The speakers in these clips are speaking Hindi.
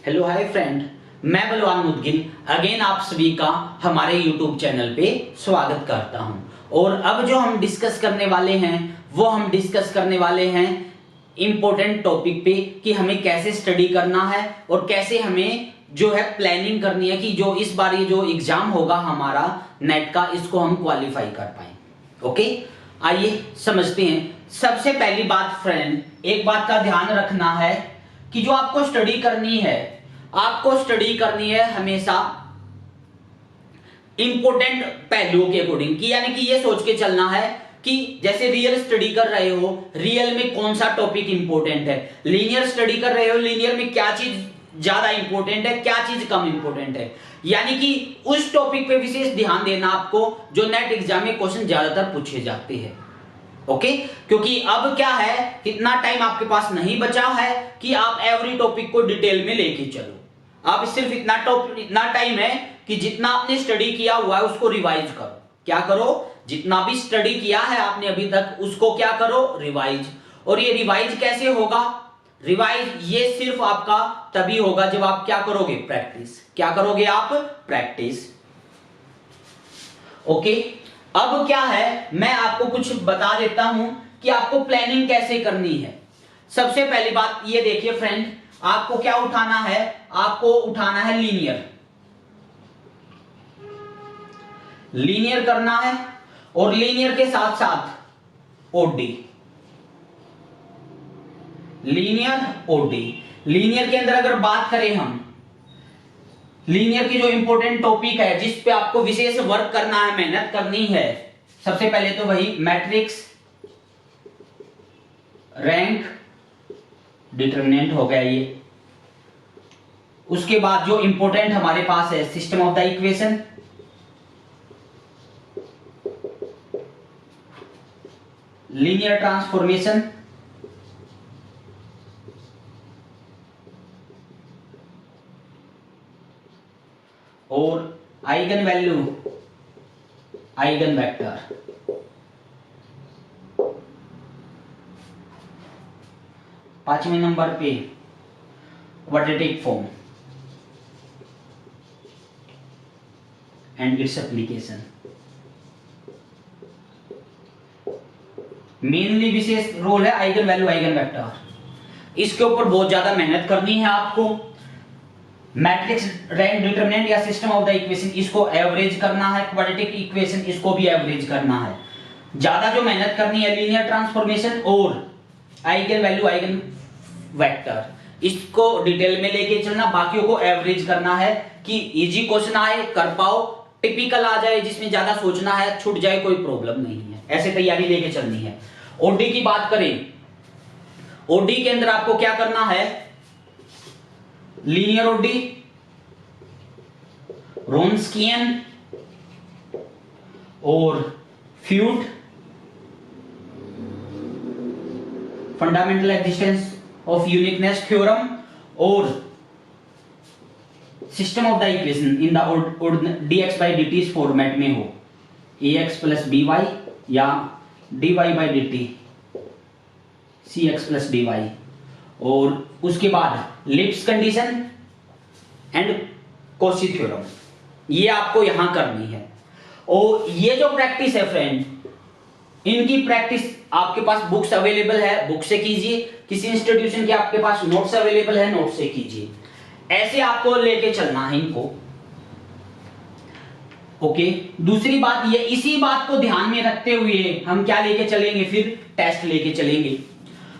हेलो हाय फ्रेंड, मैं बलवान मुदगिल अगेन आप सभी का हमारे यूट्यूब चैनल पे स्वागत करता हूं। और अब जो हम डिस्कस करने वाले हैं वो हम डिस्कस करने वाले हैं इम्पोर्टेंट टॉपिक पे कि हमें कैसे स्टडी करना है और कैसे हमें जो है प्लानिंग करनी है कि जो इस बार ये जो एग्जाम होगा हमारा नेट का, इसको हम क्वालिफाई कर पाए। ओके, आइए समझते हैं। सबसे पहली बात फ्रेंड, एक बात का ध्यान रखना है कि जो आपको स्टडी करनी है, आपको स्टडी करनी है हमेशा इंपॉर्टेंट पहलुओं के अकॉर्डिंग, कि यानी कि ये सोच के चलना है कि जैसे रियल स्टडी कर रहे हो, रियल में कौन सा टॉपिक इंपॉर्टेंट है। लीनियर स्टडी कर रहे हो, लीनियर में क्या चीज ज्यादा इंपॉर्टेंट है, क्या चीज कम इंपॉर्टेंट है। यानी कि उस टॉपिक पे विशेष ध्यान देना आपको जो नेट एग्जाम में क्वेश्चन ज्यादातर पूछे जाते हैं। ओके, क्योंकि अब क्या है, इतना टाइम आपके पास नहीं बचा है कि आप एवरी टॉपिक को डिटेल में लेके चलो। अब सिर्फ इतना टाइम है कि जितना आपने स्टडी किया हुआ है उसको रिवाइज करो। क्या करो? जितना भी स्टडी किया है आपने अभी तक उसको क्या करो? रिवाइज। और ये रिवाइज कैसे होगा? रिवाइज ये सिर्फ आपका तभी होगा जब आप क्या करोगे? प्रैक्टिस। क्या करोगे आप? प्रैक्टिस। ओके, अब क्या है, मैं आपको कुछ बता देता हूं कि आपको प्लानिंग कैसे करनी है। सबसे पहली बात ये देखिए फ्रेंड, आपको क्या उठाना है? आपको उठाना है लीनियर। लीनियर करना है और लीनियर के साथ साथ ओडी। Linear OD. लीनियर के अंदर अगर बात करें हम, लीनियर की जो इंपॉर्टेंट टॉपिक है जिस पे आपको विशेष वर्क करना है, मेहनत करनी है, सबसे पहले तो वही मैट्रिक्स, रैंक, डिटरमिनेंट हो गया ये। उसके बाद जो इंपॉर्टेंट हमारे पास है system of the equation, linear transformation, और आइगन वैल्यू, आइगन वेक्टर। पांचवें नंबर पे quadratic form and its application. Mainly विशेष रोल है आइगन वैल्यू, आइगन वेक्टर। इसके ऊपर बहुत ज्यादा मेहनत करनी है आपको। मैट्रिक्स, रैंक, डिटरमिनेंट या सिस्टम ऑफ द इक्वेशन, इसको एवरेज करना है। क्वाड्रेटिक इक्वेशन, इसको भी एवरेज करना है। ज्यादा जो मेहनत करनी है लीनियर ट्रांसफॉर्मेशन और आइगन वैल्यू, आइगन वेक्टर, इसको डिटेल में लेके चलना। बाकियों को एवरेज करना है कि इजी क्वेश्चन आए, कर पाओ, टिपिकल आ जाए जिसमें ज्यादा सोचना है, छूट जाए कोई प्रॉब्लम नहीं है, ऐसे तैयारी लेके चलनी है। ओडी की बात करें, ओडी के अंदर आपको क्या करना है? लीनियर ओडी, रोन्स्कियन और फ्यूट, fundamental existence of uniqueness theorem, और system of the equation in the dx by dt format में हो, ax प्लस by या dy by dt, cx plus dy। और उसके बाद Lipschitz condition and Cauchy theorem, ये आपको यहां करनी है। और ये जो प्रैक्टिस है फ्रेंड, इनकी प्रैक्टिस आपके पास बुक्स अवेलेबल है, बुक से कीजिए। किसी इंस्टीट्यूशन के आपके पास नोट्स अवेलेबल है, नोट से कीजिए। ऐसे आपको लेके चलना है इनको। ओके, दूसरी बात ये, इसी बात को ध्यान में रखते हुए हम क्या लेके चलेंगे? फिर टेस्ट लेके चलेंगे।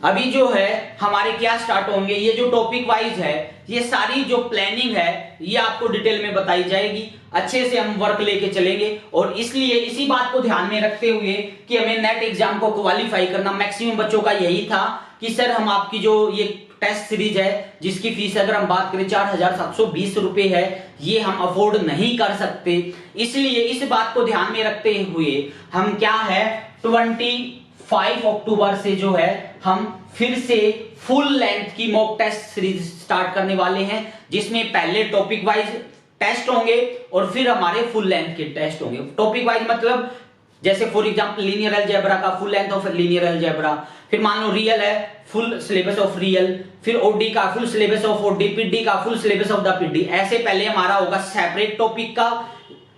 अभी जो है हमारे क्या स्टार्ट होंगे, ये जो टॉपिक वाइज है, ये सारी जो प्लानिंग है ये आपको डिटेल में बताई जाएगी। अच्छे से हम वर्क लेके चलेंगे और इसलिए इसी बात को ध्यान में रखते हुए कि हमें नेट एग्जाम को क्वालिफाई करना, मैक्सिमम बच्चों का यही था कि सर हम आपकी जो ये टेस्ट सीरीज है जिसकी फीस अगर हम बात करें 4,720 रुपए है, ये हम अफोर्ड नहीं कर सकते। इसलिए इस बात को ध्यान में रखते हुए हम क्या है 25 अक्टूबर से जो है हम फिर से फुल लेंथ की मॉक टेस्ट सीरीज स्टार्ट करने वाले हैं, जिसमें पहले टॉपिक वाइज टेस्ट होंगे और फिर हमारे फुल लेंथ के टेस्ट होंगे। टॉपिक वाइज मतलब जैसे फॉर एग्जांपल लीनियर अलजेब्रा का full length of linear algebra, फिर मान लो रियल है फुल सिलेबस ऑफ रियल, फिर ओडी का full syllabus of OD, PD का full syllabus of the PD. ऐसे पहले हमारा होगा सेपरेट टॉपिक का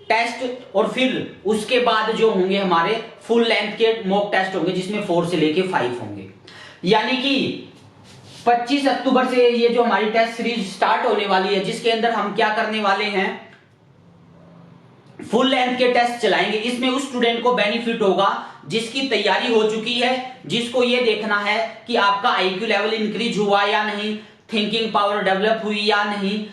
टेस्ट और फिर उसके बाद जो होंगे हमारे फुल लेंथ के मॉक टेस्ट होंगे जिसमें 4 से लेके 5 होंगे। यानी कि 25 अक्टूबर से ये जो हमारी टेस्ट सीरीज स्टार्ट होने वाली है जिसके अंदर हम क्या करने वाले हैं, फुल लेंथ के टेस्ट चलाएंगे। इसमें उस स्टूडेंट को बेनिफिट होगा जिसकी तैयारी हो चुकी है, जिसको ये देखना है कि आपका आईक्यू लेवल इंक्रीज हुआ या नहीं, थिंकिंग पावर डेवलप हुई या नहीं,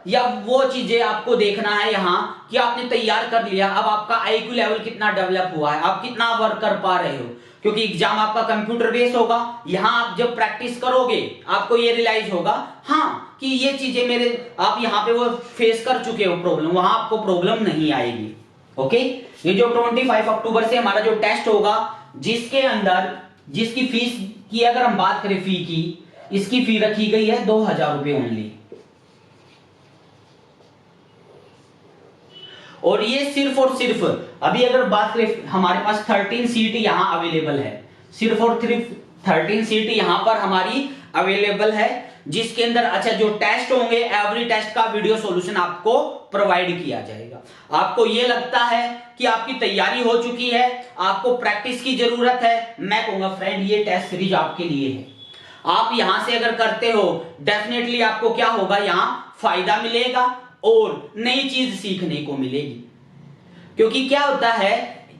या वो चीजें आपको देखना है यहाँ कि आपने तैयार कर लिया, अब आपका आईक्यू लेवल कितना डेवलप हुआ है, आप कितना वर्क कर पा रहे हो। क्योंकि एग्जाम आपका कंप्यूटर बेस्ड होगा, यहाँ आप जब प्रैक्टिस करोगे आपको ये रियलाइज होगा हाँ कि ये चीजें मेरे आप यहाँ पे वो फेस कर चुके हो प्रॉब्लम, वहां आपको प्रॉब्लम नहीं आएगी। ओके, ये जो 25 अक्टूबर से हमारा जो टेस्ट होगा जिसके अंदर जिसकी फीस की अगर हम बात करें फी की, इसकी फी रखी गई है 2000 रुपए ओनली। और ये सिर्फ और सिर्फ अभी अगर बात करें हमारे पास 13 सीट यहां अवेलेबल है, सिर्फ और सिर्फ 13 सीट यहां पर हमारी अवेलेबल है, जिसके अंदर अच्छा जो टेस्ट होंगे एवरी टेस्ट का वीडियो सॉल्यूशन आपको प्रोवाइड किया जाएगा। आपको ये लगता है कि आपकी तैयारी हो चुकी है, आपको प्रैक्टिस की जरूरत है, मैं कहूंगा फ्रेंड ये टेस्ट सीरीज आपके लिए है। आप यहां से अगर करते हो डेफिनेटली आपको क्या होगा, यहां फायदा मिलेगा और नई चीज सीखने को मिलेगी। क्योंकि क्या होता है,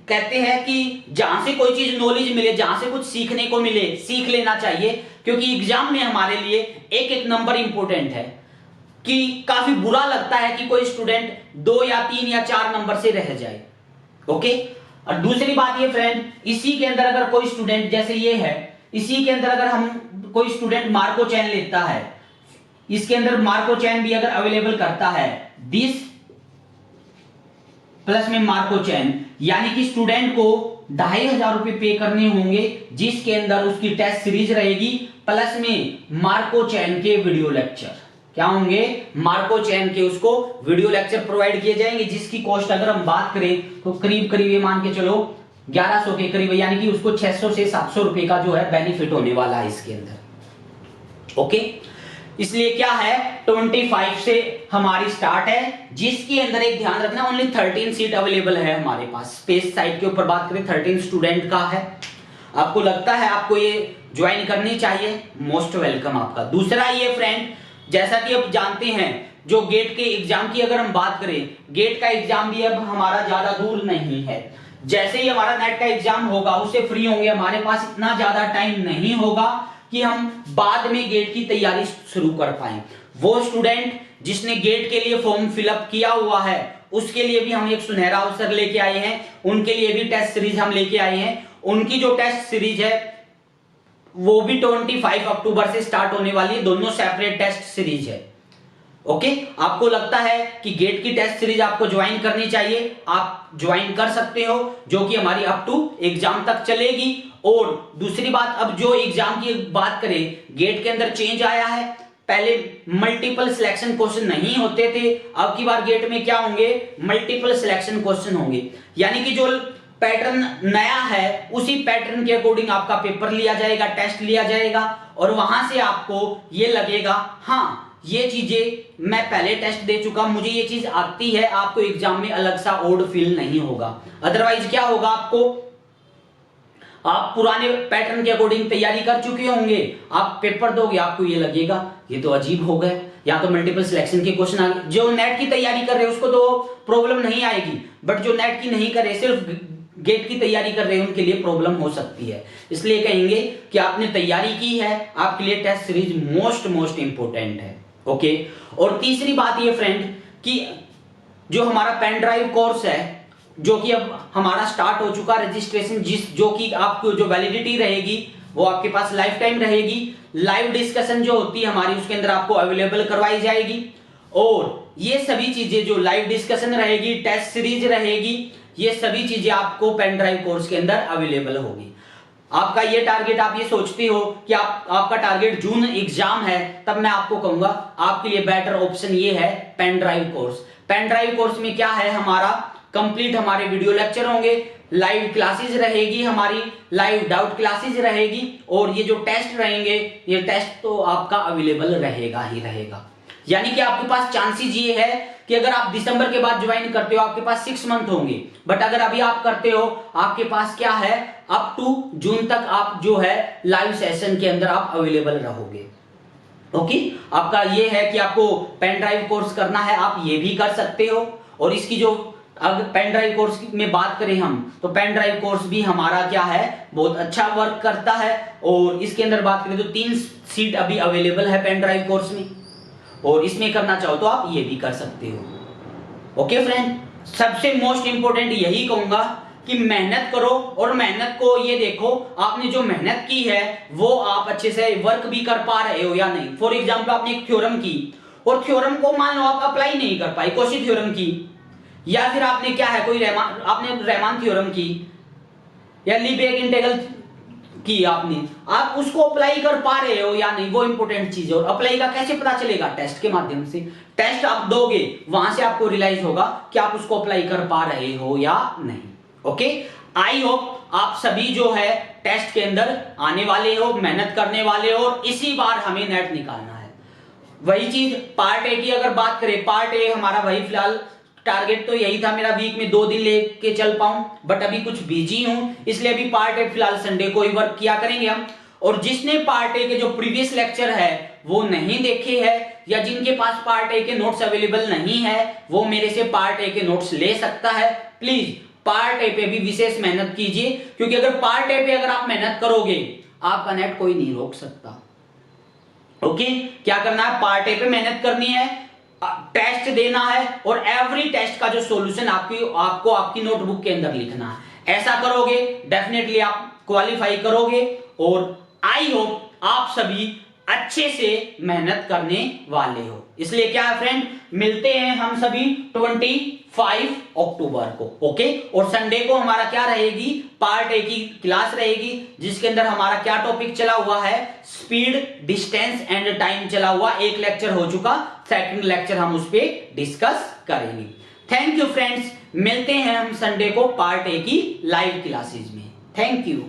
कहते हैं कि जहां से कोई चीज नॉलेज मिले, जहां से कुछ सीखने को मिले, सीख लेना चाहिए। क्योंकि एग्जाम में हमारे लिए एक एक नंबर इंपॉर्टेंट है, कि काफी बुरा लगता है कि कोई स्टूडेंट 2 या 3 या 4 नंबर से रह जाए। ओके, और दूसरी बात ये फ्रेंड, इसी के अंदर अगर कोई स्टूडेंट जैसे ये है, इसी के अंदर अगर हम कोई स्टूडेंट मार्को चैन लेता है, इसके अंदर मार्को चैन भी अगर अवेलेबल करता है, दिस प्लस में मार्को चैन, यानी कि स्टूडेंट को 2500 रुपए पे करने होंगे, जिसके अंदर उसकी टेस्ट सीरीज रहेगी प्लस में मार्को चैन के वीडियो लेक्चर। क्या होंगे, मार्को चैन के उसको वीडियो लेक्चर प्रोवाइड किए जाएंगे, जिसकी कॉस्ट अगर हम बात करें तो करीब करीब ये मान के चलो 1100 के करीब, यानी कि उसको 600 से 700 रुपए का जो है बेनिफिट होने वाला है इसके अंदर। ओके, इसलिए क्या है 25 से हमारी स्टार्ट है, जिसके अंदर एक ध्यान रखना ओनली 13 सीट अवेलेबल है हमारे पास। स्पेस साइट के ऊपर बात करें 13 स्टूडेंट का है। आपको लगता है आपको ये ज्वाइन करनी चाहिए, मोस्ट वेलकम आपका। दूसरा ये फ्रेंड, जैसा कि आप जानते हैं जो गेट के एग्जाम की अगर हम बात करें, गेट का एग्जाम भी अब हमारा ज्यादा दूर नहीं है। जैसे ही हमारा नेट का एग्जाम होगा उससे फ्री होंगे, हमारे पास इतना ज्यादा टाइम नहीं होगा कि हम बाद में गेट की तैयारी शुरू कर पाए। वो स्टूडेंट जिसने गेट के लिए फॉर्म फिलअप किया हुआ है उसके लिए भी हम एक सुनहरा अवसर लेके आए हैं, उनके लिए भी टेस्ट सीरीज हम लेके आए हैं। उनकी जो टेस्ट सीरीज है वो भी 25 अक्टूबर से स्टार्ट होने वाली है, दोनों सेपरेट टेस्ट सीरीज है। ओके, आपको लगता है कि गेट की टेस्ट सीरीज आपको ज्वाइन करनी चाहिए, आप ज्वाइन कर सकते हो, जो कि हमारी अप टू एग्जाम तक चलेगी। और दूसरी बात, अब जो एग्जाम की बात करें, गेट के अंदर चेंज आया है, पहले मल्टीपल सिलेक्शन क्वेश्चन नहीं होते थे, अब की बार गेट में क्या होंगे, मल्टीपल सिलेक्शन क्वेश्चन होंगे। यानी कि जो पैटर्न नया है उसी पैटर्न के अकॉर्डिंग आपका पेपर लिया जाएगा, टेस्ट लिया जाएगा, और वहां से आपको ये लगेगा हाँ ये चीजें मैं पहले टेस्ट दे चुका, मुझे ये चीज आती है। आपको एग्जाम में अलग सा ओड फील नहीं होगा। अदरवाइज क्या होगा, आपको आप पुराने पैटर्न के अकॉर्डिंग तैयारी कर चुके होंगे, आप पेपर दोगे आपको ये लगेगा ये तो अजीब हो गए, या तो मल्टीपल सिलेक्शन के क्वेश्चन आ गए। जो नेट की तैयारी कर रहे हैं उसको तो प्रॉब्लम नहीं आएगी, बट जो नेट की नहीं कर रहे, सिर्फ गेट की तैयारी कर रहे हैं, उनके लिए प्रॉब्लम हो सकती है। इसलिए कहेंगे कि आपने तैयारी की है, आपके लिए टेस्ट सीरीज मोस्ट इंपोर्टेंट है। ओके, और तीसरी बात ये फ्रेंड कि जो हमारा पेन ड्राइव कोर्स है, जो कि अब हमारा स्टार्ट हो चुका रजिस्ट्रेशन, जो कि आपको जो वैलिडिटी रहेगी वो आपके पास लाइफ टाइम रहेगी। लाइव डिस्कशन जो होती है हमारी उसके अंदर आपको अवेलेबल करवाई जाएगी, और ये सभी चीजें जो लाइव डिस्कशन रहेगी, टेस्ट सीरीज रहेगी, ये सभी चीजें आपको पेन ड्राइव कोर्स के अंदर अवेलेबल होगी। आपका ये टारगेट, आप ये सोचते हो कि आपका टारगेट जून एग्जाम है, तब मैं आपको कहूंगा आपके लिए बेटर ऑप्शन ये है pen drive course. Pen drive course में क्या है, हमारा कंप्लीट हमारे वीडियो लेक्चर होंगे, लाइव क्लासेस रहेगी, हमारी लाइव डाउट क्लासेस रहेगी, और ये जो टेस्ट रहेंगे, ये टेस्ट तो आपका अवेलेबल रहेगा ही रहेगा। यानी कि आपके पास चांसेस ये है कि अगर आप दिसंबर के बाद ज्वाइन करते हो आपके पास 6 मंथ होंगे, बट अगर अभी आप करते हो आपके पास क्या है, अप टू जून तक आप जो है लाइव सेशन के अंदर आप अवेलेबल रहोगे। ओके, आपका ये है कि आपको पेन ड्राइव कोर्स करना है, आप ये भी कर सकते हो। और इसकी जो अगर पेन ड्राइव कोर्स में बात करें हम, तो पेन ड्राइव कोर्स भी हमारा क्या है, बहुत अच्छा वर्क करता है। और इसके अंदर बात करें तो 3 सीट अभी अवेलेबल है पेन ड्राइव कोर्स में, और इसमें करना चाहो तो आप ये भी कर सकते हो। ओके फ्रेंड, सबसे मोस्ट इंपोर्टेंट यही कहूंगा कि मेहनत करो, और मेहनत को ये देखो आपने जो मेहनत की है वो आप अच्छे से वर्क भी कर पा रहे हो या नहीं। फॉर एग्जांपल आपने एक थ्योरम की, और थ्योरम को मान लो आप अप्लाई नहीं कर पाए, कौशी थ्योरम की, या फिर आपने क्या है कोई आपने रहमान थ्योरम की या लीबेग इंटीग्रल की आपने, आप उसको अप्लाई कर पा रहे हो या नहीं, वो इंपॉर्टेंट चीज है। और अप्लाई का कैसे पता चलेगा, टेस्ट के माध्यम से। टेस्ट आप दोगे, वहां से आपको रियलाइज होगा कि आप उसको अप्लाई कर पा रहे हो या नहीं। ओके, आई होप आप सभी जो है टेस्ट के अंदर आने वाले हो, मेहनत करने वाले हो, और इसी बार हमें नेट निकालना है। वही चीज पार्ट ए की अगर बात करें, पार्ट ए हमारा वही फिलहाल टारगेट तो यही था मेरा, वीक में 2 दिन लेके चल पाऊं, बट अभी कुछ बिजी हूं, इसलिए अभी पार्ट ए फिलहाल संडे को ही वर्क किया करेंगे हम। और जिसने पार्ट ए के जो प्रीवियस लेक्चर है वो नहीं देखे हैं, या जिनके पास पार्ट ए के नोट्स अवेलेबल नहीं है, वो मेरे से पार्ट ए के नोट्स ले सकता है। प्लीज पार्ट ए पे भी विशेष मेहनत कीजिए, क्योंकि अगर पार्ट ए पे अगर आप मेहनत करोगे आपका नेट कोई नहीं रोक सकता। ओके, क्या करना है, पार्ट ए पे मेहनत करनी है, टेस्ट देना है, और एवरी टेस्ट का जो सॉल्यूशन आपको आपकी नोटबुक के अंदर लिखना है। ऐसा करोगे डेफिनेटली आप क्वालिफाई करोगे, और आई होप आप सभी अच्छे से मेहनत करने वाले हो। इसलिए क्या है फ्रेंड, मिलते हैं हम सभी 25 अक्टूबर को। ओके, और संडे को हमारा क्या रहेगी, पार्ट ए की क्लास रहेगी, जिसके अंदर हमारा क्या टॉपिक चला हुआ है, स्पीड, डिस्टेंस एंड टाइम चला हुआ। एक लेक्चर हो चुका, सेकंड लेक्चर हम उस पर डिस्कस करेंगे। थैंक यू फ्रेंड्स, मिलते हैं हम संडे को पार्ट ए की लाइव क्लासेस में। Thank you.